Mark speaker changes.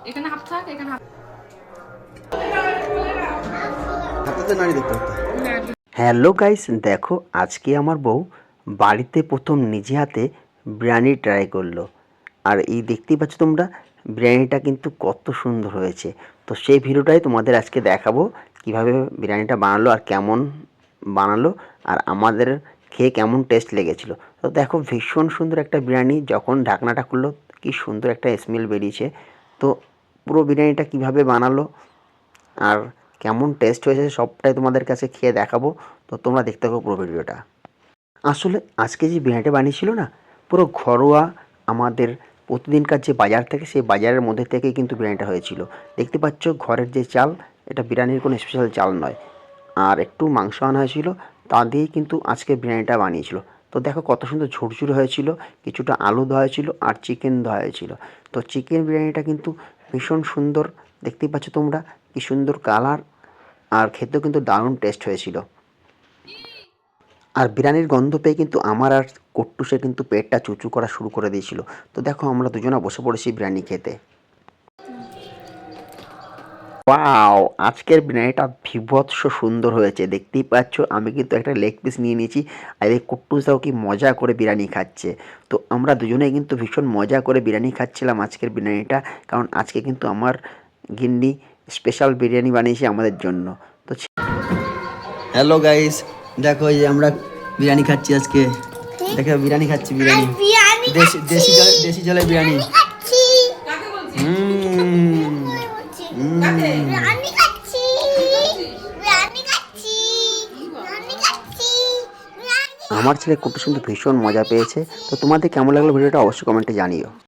Speaker 1: এখানে হাফ থাক, এখানে হাফ।
Speaker 2: হাতে নাড়ি দেখতে হতো। হ্যালো গাইস, দেখো আজকে আমার বউ বাড়িতে প্রথম নিজে হাতে বিরিয়ানি ট্রাই করলো। আর এই দেখতেই পাচ্ছ তোমরা, বিরিয়ানিটা কিন্তু কত সুন্দর হয়েছে। তো সেই ভিডিওটাই তোমাদের আজকে দেখাবো, কিভাবে বিরিয়ানিটা বানালো আর কেমন বানালো, আর আমাদের খেয়ে কেমন টেস্ট লেগেছিলো। তো দেখো ভীষণ সুন্দর একটা বিরিয়ানি, যখন ঢাকনাটা খুললো কি সুন্দর একটা স্মেল বেরিয়েছে। তো পুরো বিরিয়ানিটা কিভাবে বানালো আর কেমন টেস্ট হয়েছে সবটাই তোমাদের কাছে খেয়ে দেখাবো। তো তোমরা দেখতে থাকো পুরো ভিডিওটা। আসলে আজকে যে বিরিয়ানিটা বানিয়েছিল না, পুরো ঘরোয়া আমাদের প্রতিদিনকার যে বাজার থেকে, সেই বাজারের মধ্যে থেকেই কিন্তু বিরিয়ানিটা হয়েছিল। দেখতে পাচ্ছ ঘরের যে চাল, এটা বিরিয়ানির কোনো স্পেশাল চাল নয়। আর একটু মাংস আনা হয়েছিল, তা দিয়েই কিন্তু আজকে বিরিয়ানিটা বানিয়েছিল। তো দেখো কত সুন্দর ঝুরঝুরে হয়েছিল, কিছুটা আলু দেওয়া হয়েছিল আর চিকেন দেওয়া হয়েছিল। তো চিকেন বিরিয়ানিটা কিন্তু ভীষণ সুন্দর, দেখতেই পাচ্ছ তোমরা কি সুন্দর কালার, আর খেতেও কিন্তু দারুণ টেস্ট হয়েছিল। আর বিরিয়ানির গন্ধ পেয়ে কিন্তু আমার আর কট্টুসের কিন্তু পেটটা চুচু করা শুরু করে দিয়েছিল। তো দেখো আমরা দুজনে বসে পড়েছি বিরিয়ানি খেতে। ওয়াও, আজকের বিরিয়ানিটা বীভৎস সুন্দর হয়েছে। দেখতেই পাচ্ছ আমি কিন্তু একটা লেগ পিস নিয়ে নিয়েছি, আর এই কট্টুসটাও কি মজা করে বিরিয়ানি খাচ্ছে। তো আমরা দুজনেই কিন্তু ভীষণ মজা করে বিরিয়ানি খাচ্ছিলাম আজকের বিরিয়ানিটা, কারণ আজকে কিন্তু আমার গিন্নি স্পেশাল বিরিয়ানি বানিয়েছে আমাদের জন্য। তো হ্যালো গাইস, দেখো এই যে আমরা বিরিয়ানি খাচ্ছি আজকে। দেখো বিরিয়ানি খাচ্ছি, বিরিয়ানি দেশি জলের বিরিয়ানি। আমার ছেলে খুব সুন্দর ভীষণ মজা পেয়েছে। তো তোমাদের কেমন লাগলো ভিডিওটা অবশ্যই কমেন্টে জানিও।